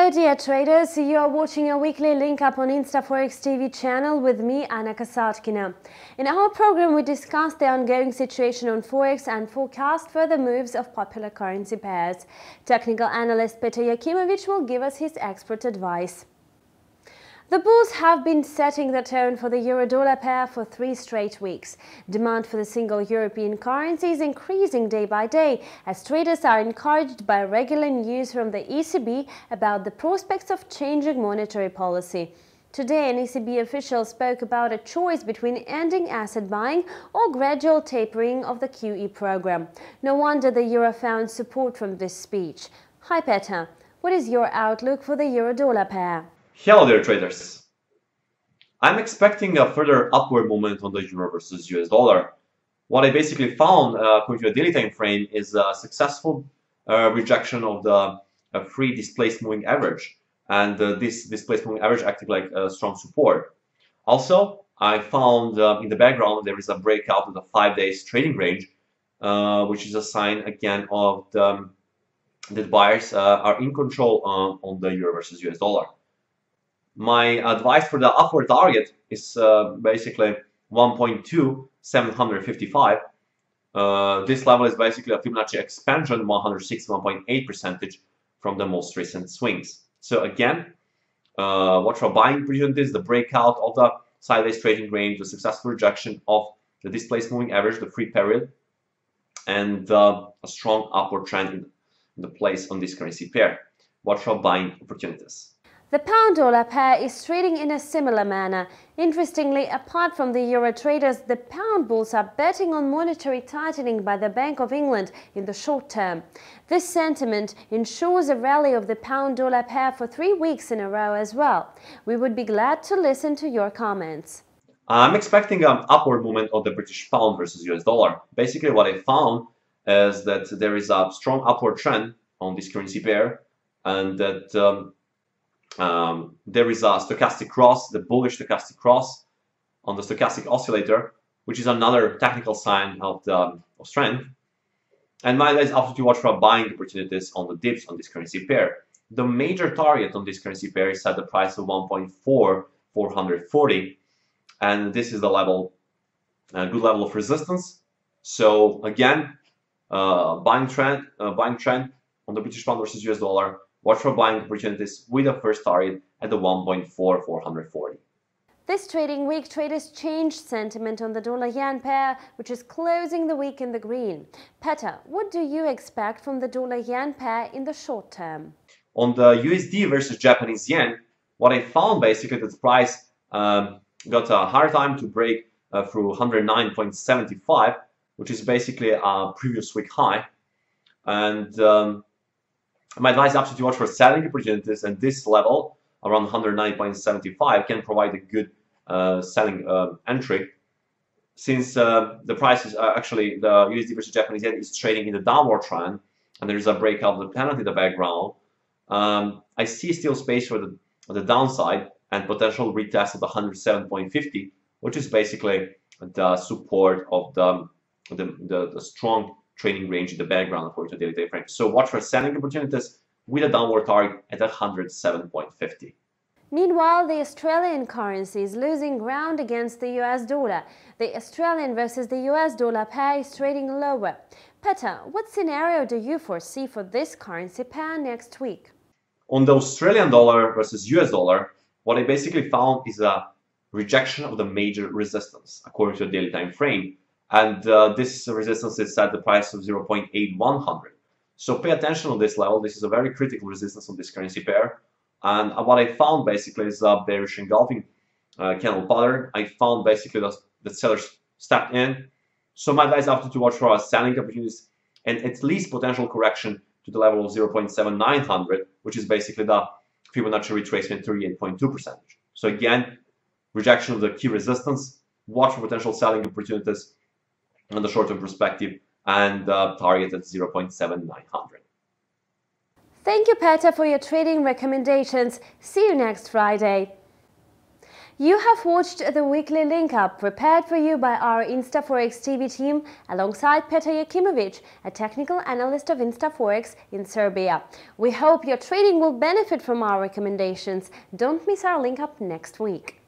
Hello dear traders, you are watching a weekly link up on InstaForex TV channel with me, Anna Kasatkina. In our program we discuss the ongoing situation on Forex and forecast further moves of popular currency pairs. Technical analyst Peter Yakimovic will give us his expert advice. The bulls have been setting the tone for the euro-dollar pair for 3 straight weeks. Demand for the single European currency is increasing day by day as traders are encouraged by regular news from the ECB about the prospects of changing monetary policy. Today, an ECB official spoke about a choice between ending asset buying or gradual tapering of the QE program. No wonder the euro found support from this speech. Hi Peter, what is your outlook for the euro-dollar pair? Hello there traders. I'm expecting a further upward movement on the euro versus US dollar. What I basically found according to a daily time frame is a successful rejection of the free displaced moving average, and this displaced moving average acting like a strong support. Also, I found in the background there is a breakout of the 5 days trading range, which is a sign again of that buyers are in control on the euro versus US dollar. My advice for the upward target is basically 1.2755. This level is basically a Fibonacci expansion, 161.8% from the most recent swings. So again, watch for buying opportunities, the breakout of the sideways trading range, the successful rejection of the displaced moving average, the free period, and a strong upward trend in the place on this currency pair. Watch for buying opportunities. The pound-dollar pair is trading in a similar manner. Interestingly, apart from the euro traders, the pound bulls are betting on monetary tightening by the Bank of England in the short term. This sentiment ensures a rally of the pound-dollar pair for 3 weeks in a row as well. We would be glad to listen to your comments. I'm expecting an upward movement of the British pound versus US dollar. Basically, what I found is that there is a strong upward trend on this currency pair, and that there is a stochastic cross, the bullish stochastic cross on the stochastic oscillator, which is another technical sign of strength. And my advice is also to watch for buying opportunities on the dips on this currency pair. The major target on this currency pair is at the price of 1.4440, and this is the level, a good level of resistance. So again, buying trend on the British pound versus US dollar. Watch for buying opportunities with a first target at the 1.4440. This trading week, traders changed sentiment on the dollar-yen pair, which is closing the week in the green. Peter, what do you expect from the dollar-yen pair in the short term? On the USD versus Japanese yen, what I found basically that the price got a hard time to break through 109.75, which is basically a previous week high. And my advice is absolutely watch for selling opportunities, and this level around 109.75 can provide a good selling entry, since the price is actually the USD versus Japanese yen is trading in the downward trend, and there is a breakout of the penalty in the background. I see still space for the downside and potential retest of the 107.50, which is basically the support of the strong trading range in the background according to daily time frame. So watch for selling opportunities with a downward target at 107.50. Meanwhile, the Australian currency is losing ground against the US dollar. The Australian versus the US dollar pair is trading lower. Peter, what scenario do you foresee for this currency pair next week? On the Australian dollar versus US dollar, what I basically found is a rejection of the major resistance according to the daily time frame. And this resistance is at the price of 0.8100. So pay attention on this level. This is a very critical resistance on this currency pair. And what I found basically is a bearish engulfing candle pattern. I found basically that the sellers stepped in. So my advice after to watch for selling opportunities and at least potential correction to the level of 0.7900, which is basically the Fibonacci retracement 38.2%. So again, rejection of the key resistance. Watch for potential selling opportunities on the short-term perspective, and target at 0.7900. Thank you, Peter, for your trading recommendations. See you next Friday. You have watched the weekly link up prepared for you by our InstaForex TV team alongside Petar Jakimovic, a technical analyst of InstaForex in Serbia. We hope your trading will benefit from our recommendations. Don't miss our link up next week.